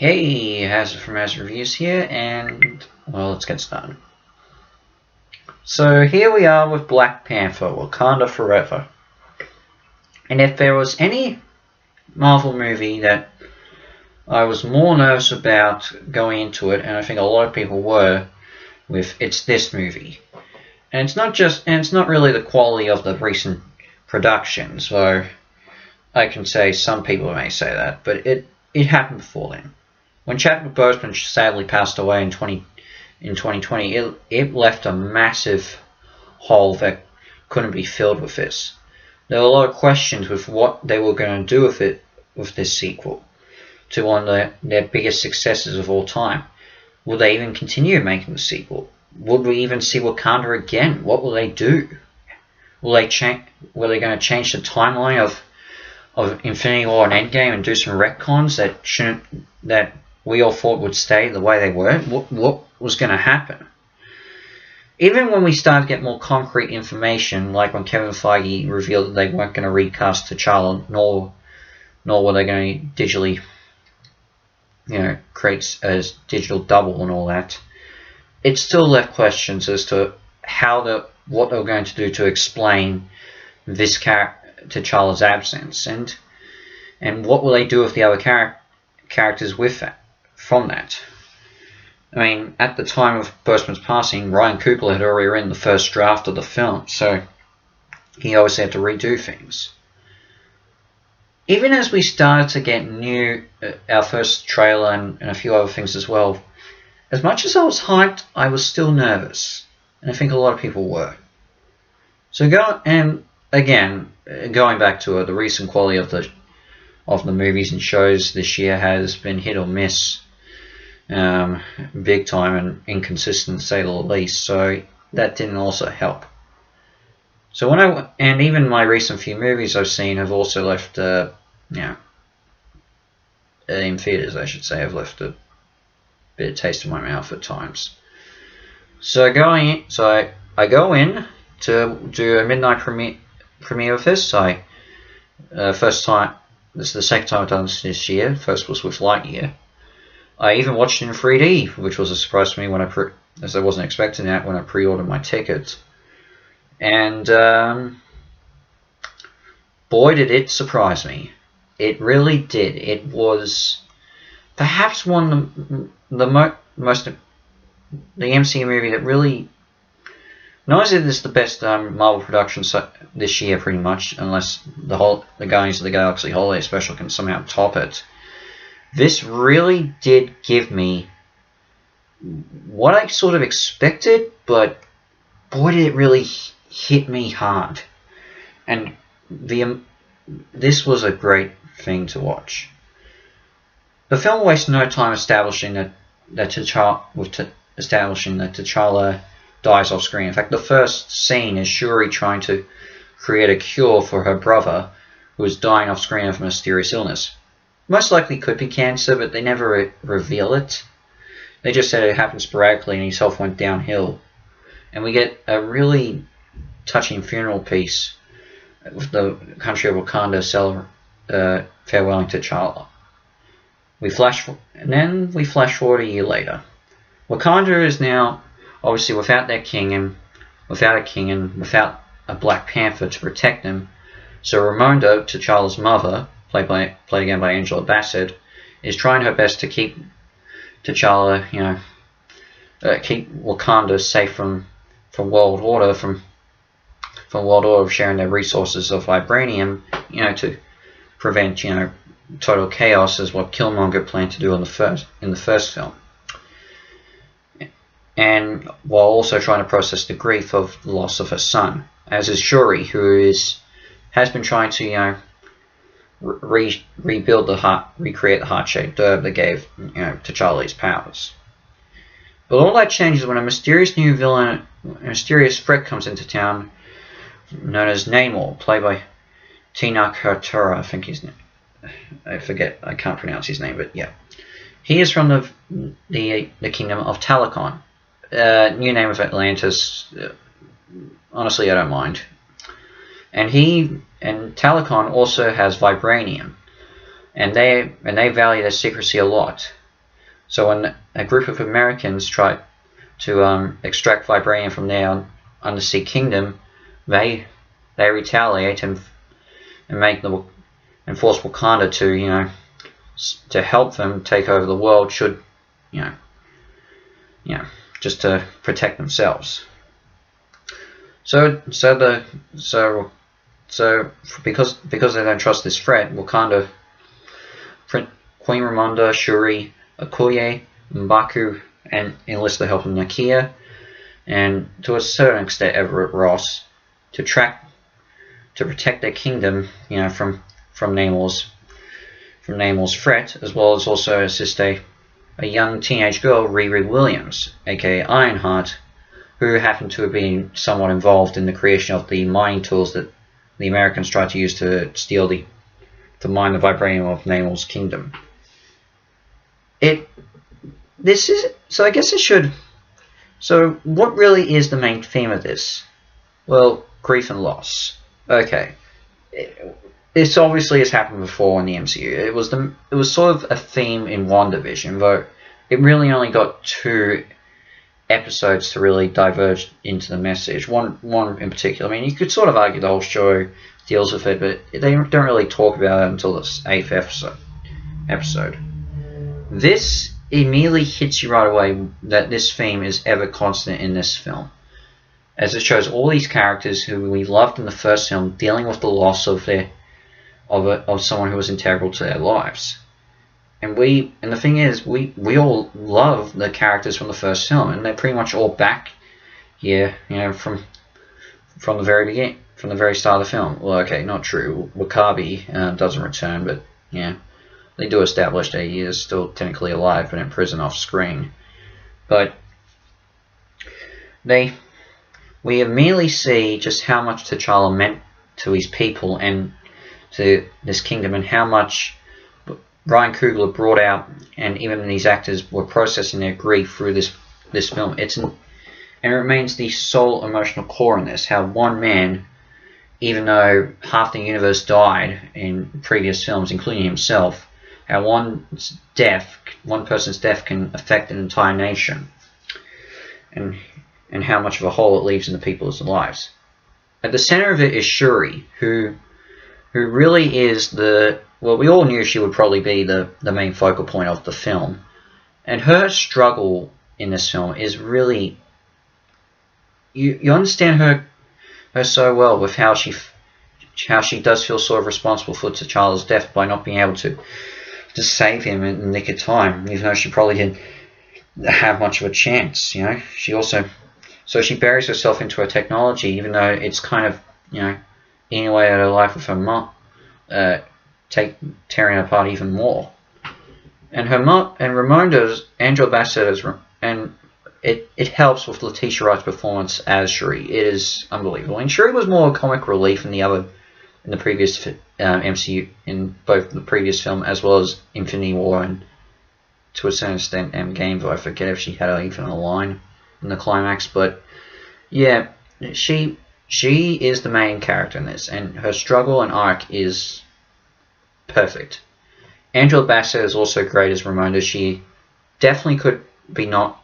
Hey, Hazard from Hazard Reviews here, and well, let's get started. So here we are with Black Panther, Wakanda Forever. And if there was any Marvel movie that I was more nervous about going into it, and I think a lot of people were, it's this movie. And it's not really the quality of the recent production, so I can say some people may say that, but it happened before then. When Chadwick Boseman sadly passed away in 2020, it left a massive hole that couldn't be filled with this. There were a lot of questions with what they were going to do with this sequel to one of their biggest successes of all time. Will they even continue making the sequel? Would we even see Wakanda again? What will they do? Were they going to change the timeline of Infinity War and Endgame and do some retcons that we all thought would stay the way they were? What was going to happen? Even when we started to get more concrete information, like when Kevin Feige revealed that they weren't going to recast T'Challa, nor were they going to digitally, create a digital double and all that, it still left questions as to what they were going to do to explain this T'Challa's absence, and what will they do with the other characters from that. I mean, at the time of Boseman's passing, Ryan Coogler had already written the first draft of the film, so he obviously had to redo things. Even as we started to get our first trailer and a few other things as well, as much as I was hyped, I was still nervous, and I think a lot of people were. So going back to it, the recent quality of the movies and shows this year has been hit or miss, big time and inconsistent to say the least. So that didn't also help. So even my recent few movies I've seen have also left, in theaters I should say, have left a bit of taste in my mouth at times. So I go in to do a midnight premiere of this. First time. This is the second time I've done this year. First was with Lightyear. I even watched it in 3D, which was a surprise to me as I wasn't expecting that when I pre-ordered my ticket. And boy, did it surprise me! It really did. It was perhaps one of the MCU movie that really. Not as if this is the best Marvel production this year, pretty much, unless the Guardians of the Galaxy Holiday Special can somehow top it. This really did give me what I sort of expected, but boy, did it really hit me hard. And this was a great thing to watch. The film wasted no time establishing that T'Challa dies off screen. In fact, the first scene is Shuri trying to create a cure for her brother, who is dying off screen of a mysterious illness. Most likely could be cancer, but they never reveal it. They just said it happened sporadically and his health went downhill. And we get a really touching funeral piece with the country of Wakanda farewelling T'Challa. Then we flash forward a year later. Wakanda is now obviously without a king and without a Black Panther to protect them. So Ramonda, T'Challa's mother, played again by Angela Bassett, is trying her best to keep T'Challa, keep Wakanda safe from World Order, from World Order sharing their resources of vibranium, to prevent, total chaos, as what Killmonger planned to do in the first film. And while also trying to process the grief of the loss of her son, as is Shuri, who has been trying to recreate the heart-shaped herb that gave T'Challa his powers. But all that changes when a mysterious new villain, a mysterious threat comes into town, known as Namor, played by Tina Cartera. I think his name. I can't pronounce his name, but yeah, he is from the kingdom of Talakon. New name of Atlantis. Honestly, I don't mind. And Talakon also has vibranium, and they value their secrecy a lot. So when a group of Americans tried to extract vibranium from their undersea kingdom, they retaliate and force Wakanda to help them take over the world. Should just to protect themselves. So because they don't trust this threat, Wakanda, Queen Ramonda, Shuri, Okoye, M'Baku, and enlist the help of Nakia, and to a certain extent Everett Ross, to protect their kingdom, from Namor's threat, as well as also assist a young teenage girl, Riri Williams, aka Ironheart, who happened to have been somewhat involved in the creation of the mining tools that the Americans tried to use to mine the vibranium of Namor's kingdom. So what really is the main theme of this? Well, grief and loss. Okay. This obviously has happened before in the MCU. It was sort of a theme in WandaVision, though it really only got 2 episodes to really diverge into the message. One in particular. I mean, you could sort of argue the whole show deals with it, but they don't really talk about it until the 8th episode. This immediately hits you right away that this theme is ever constant in this film, as it shows all these characters who we loved in the first film dealing with the loss of someone who was integral to their lives. And the thing is, we all love the characters from the first film, and they're pretty much all back here, from the very beginning, from the very start of the film. Well, okay, not true. Wakabi doesn't return, but yeah, they do establish that he is still technically alive, but in prison off screen. But we immediately see just how much T'Challa meant to his people and to this kingdom, and how much Ryan Coogler brought out, and even these actors were processing their grief through this film. And it remains the sole emotional core in this. How one man, even though half the universe died in previous films, including himself, how one person's death can affect an entire nation, and how much of a hole it leaves in the people's lives. At the center of it is Shuri, who really is we all knew she would probably be the main focal point of the film. And her struggle in this film is really, you understand her so well, with how she does feel sort of responsible for T'Challa's death by not being able to save him in the nick of time, even though she probably didn't have much of a chance. She buries herself into her technology, even though it's kind of eating away at her life with her mom, tearing her apart even more. And her mom and Ramonda's Angela Bassett's, and it helps with Letitia Wright's performance as Shuri. It is unbelievable. And Shuri was more comic relief in the previous MCU, in both the previous film as well as Infinity War, and to a certain extent Endgame, though I forget if she had even a line in the climax. But yeah, she is the main character in this, and her struggle and arc is perfect. Angela Bassett is also great as Ramonda. She definitely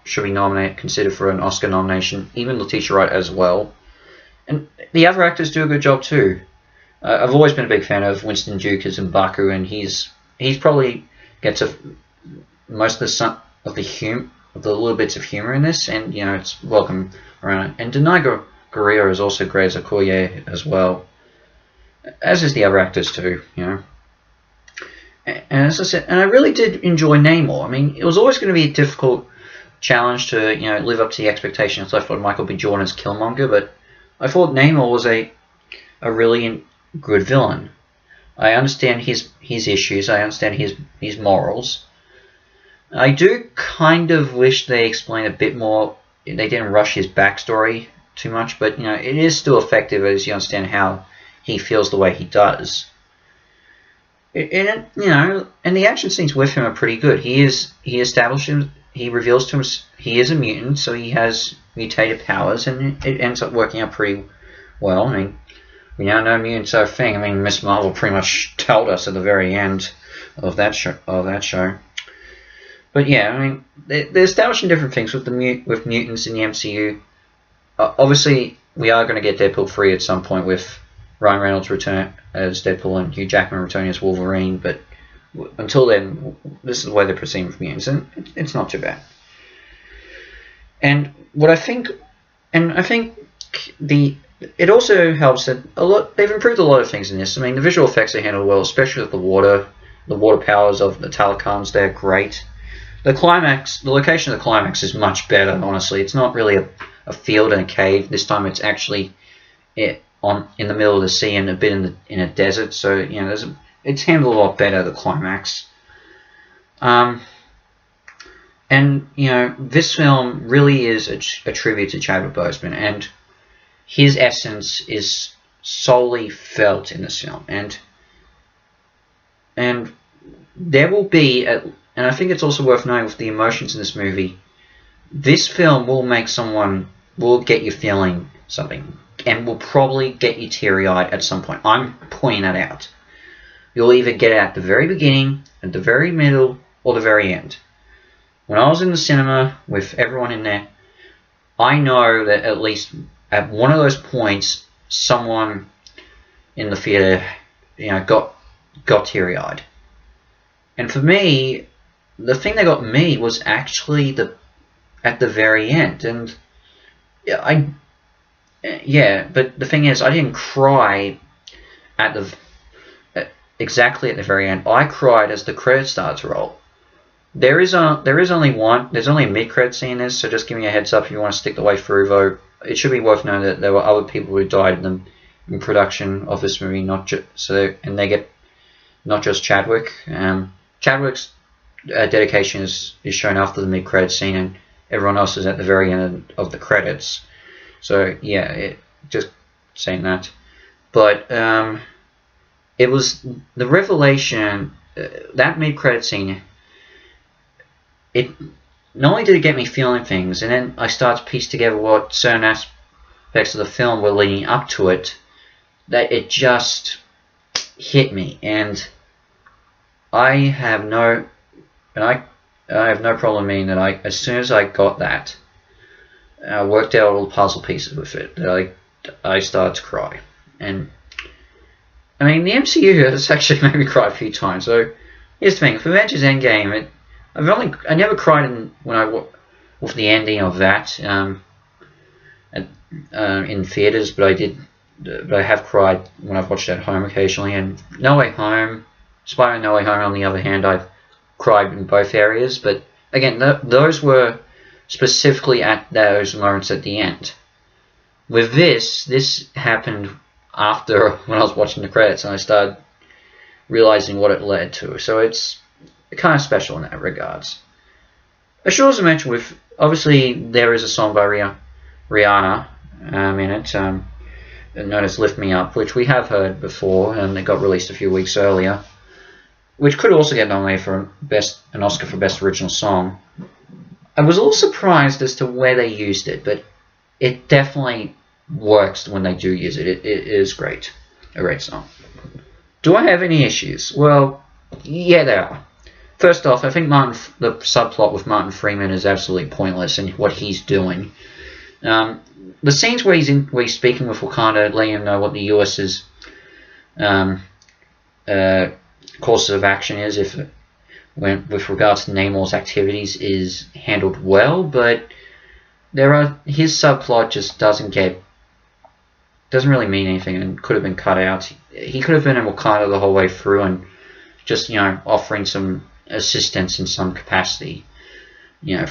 should be nominated, considered for an Oscar nomination. Even Letitia Wright as well, and the other actors do a good job too. I've always been a big fan of Winston Duke as M'Baku, and he's probably gets most of the little bits of humor in this, and it's welcome around. And Denai Guerrero is also great as Okoye as well, as is the other actors too. And as I said, and I really did enjoy Namor. I mean, it was always going to be a difficult challenge to live up to the expectations left by Michael B. Jordan as Killmonger, but I thought Namor was a really good villain. I understand his issues. I understand his morals. I do kind of wish they explained a bit more. They didn't rush his backstory too much, but it is still effective as you understand how he feels the way he does. And the action scenes with him are pretty good. He reveals to him he is a mutant, so he has mutated powers, and it ends up working out pretty well. I mean, we now know mutants are a thing. I mean, Miss Marvel pretty much told us at the very end of that show. But yeah, I mean, they're establishing different things with with mutants in the MCU. Obviously, we are going to get Deadpool 3 at some point with Ryan Reynolds return as Deadpool and Hugh Jackman returning as Wolverine. But until then, this is the way they're proceeding with mutants, and it's not too bad. And what I think, it also helps that they've improved a lot of things in this. I mean, the visual effects are handled well, especially with the water powers of the Telecons. They're great. The location of the climax is much better. Honestly, it's not really a field and a cave. This time, it's actually in the middle of the sea and a bit in a desert. So it's handled a lot better. The climax. And this film really is a tribute to Chadwick Boseman, and his essence is solely felt in this film. And there will be, and I think it's also worth noting with the emotions in this movie, this film will get you feeling something, and will probably get you teary-eyed at some point. I'm pointing that out. You'll either get it at the very beginning, at the very middle, or the very end. When I was in the cinema with everyone in there, I know that at least at one of those points, someone in the theater, got teary-eyed. And for me, the thing that got me was actually at the very end. And but the thing is, I didn't cry exactly at the very end. I cried as the credits started to roll. There's only a mid-credit scene in this, so just giving you a heads up if you want to stick the way through. Though it should be worth knowing that there were other people who died in production of this movie, and they get not just Chadwick. Chadwick's dedication is shown after the mid-credit scene, and everyone else is at the very end of the credits. So just saying that. But it was the revelation, that mid-credit scene. It not only did it get me feeling things, and then I started to piece together what certain aspects of the film were leading up to it, that it just hit me. And I have no problem meaning that as soon as I got that, I worked out all the puzzle pieces with it, that I started to cry. And I mean, the MCU has actually made me cry a few times. So here's the thing: for Avengers Endgame, I never cried with the ending of that in theaters, but I have cried when I've watched it at home occasionally. And No Way Home, Spider-Man No Way Home, on the other hand, I've cried in both areas. But again, those were specifically at those moments at the end. With this happened after, when I was watching the credits, and I started realizing what it led to. So it's kind of special in that regards. I should also mention, obviously there is a song by Rihanna in it, known as "Lift Me Up," which we have heard before, and it got released a few weeks earlier, which could also get nominated for an Oscar for Best Original Song. I was a little surprised as to where they used it, but it definitely works when they do use it. It is great, a great song. Do I have any issues? Well, yeah, there are. First off, I think the subplot with Martin Freeman is absolutely pointless in what he's doing. The scenes where he's speaking with Wakanda, letting him know what the US's course of action is, with regards to Namor's activities, is handled well, but his subplot just doesn't really mean anything and could have been cut out. He could have been in Wakanda the whole way through and just offering some assistance in some capacity, in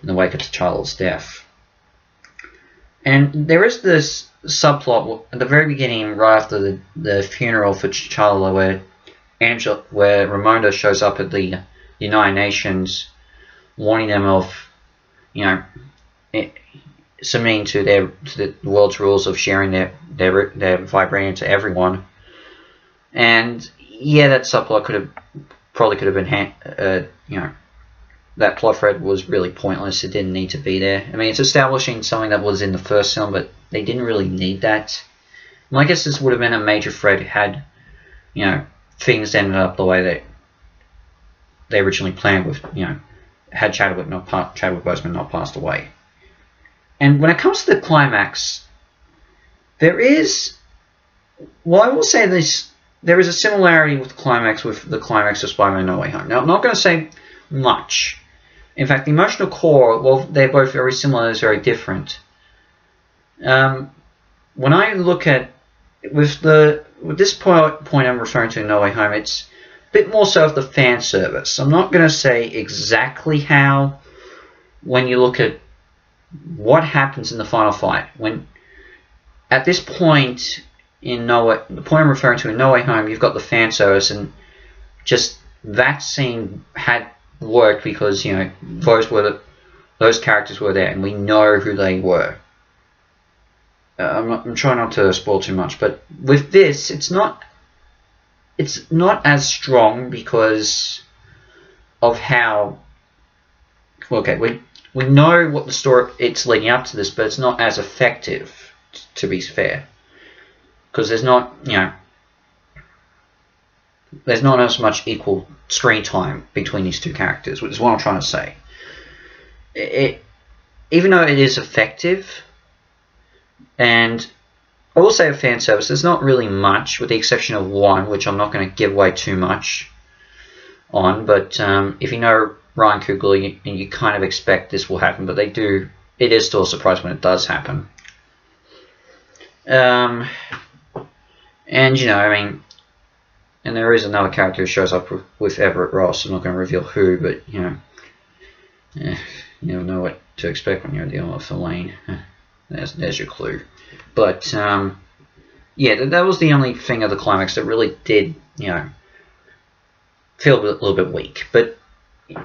the wake of T'Challa's death. And there is this subplot at the very beginning, right after the funeral for T'Challa, where Ramonda shows up at the United Nations, warning them of, submitting to the world's rules of sharing their vibranium to everyone. And that subplot could have been that plot thread was really pointless. It didn't need to be there. I mean, it's establishing something that was in the first film, but they didn't really need that. And I guess this would have been a major thread had, things ended up the way that they originally planned, with, had Chadwick Boseman not passed away. And when it comes to the climax, there is, well, I will say this, there is a similarity with the climax of Spider-Man No Way Home. Now, I'm not going to say much. In fact, the emotional core, well, they're both very similar, it's very different. When I look at, with this point I'm referring to in No Way Home, it's a bit more so of the fan service. I'm not going to say exactly how, when you look at what happens in the final fight. When, at this point in the point I'm referring to in No Way Home, you've got the fan service, and just that scene had worked because, you know, those characters were there, and we know who they were. I'm trying not to spoil too much, but with this, it's not as strong because of how. Okay, we know what the story it's leading up to this, but it's not as effective, to be fair, because there's not as much equal screen time between these two characters, which is what I'm trying to say. Even though it is effective, and I will say a fan service, there's not really much, with the exception of one, which I'm not going to give away too much on, but if you know Ryan Coogler, you kind of expect this will happen, but it is still a surprise when it does happen. And, you know, I mean, and there is another character who shows up with Everett Ross. I'm not going to reveal who, but, you know, you never know what to expect when you're dealing with Elaine. There's your clue. But, yeah, that was the only thing of the climax that really did, you know, feel a little bit weak. But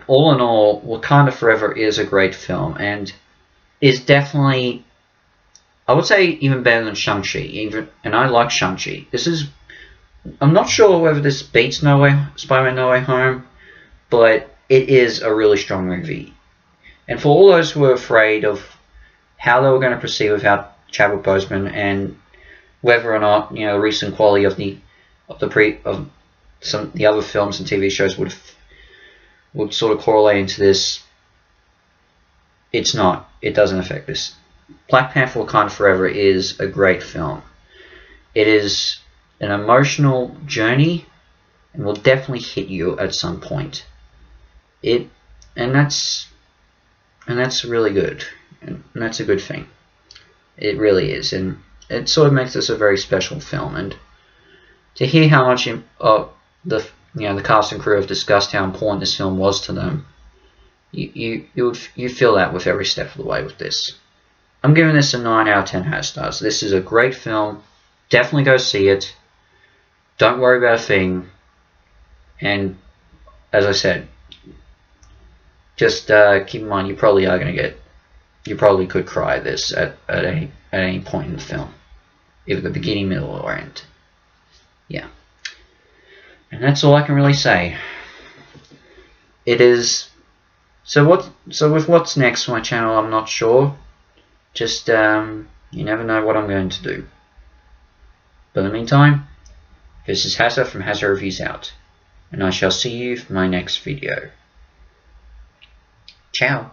all in all, Wakanda Forever is a great film, and is definitely, I would say, even better than Shang-Chi. And I like Shang-Chi. I'm not sure whether this beats Spider-Man No Way Home, but it is a really strong movie. And for all those who were afraid of how they were going to proceed without Chadwick Boseman, and whether or not, you know, the recent quality of the other films and TV shows would sort of correlate into this, it's not. It doesn't affect this. Black Panther: Wakanda Forever is a great film. It is an emotional journey and will definitely hit you at some point. And that's really good. And that's a good thing. It really is. And it sort of makes this a very special film. And to hear how much the cast and crew have discussed how important this film was to them, you feel that with every step of the way with this. I'm giving this a 9 out of 10 hat stars. This is a great film. Definitely go see it. Don't worry about a thing. And as I said, just keep in mind you probably could cry this at any point in the film, either the beginning, middle, or end. Yeah. And that's all I can really say. It is. So with what's next for my channel, I'm not sure. Just you never know what I'm going to do. But in the meantime, this is Hazza from Hazza Reviews out, and I shall see you for my next video. Ciao.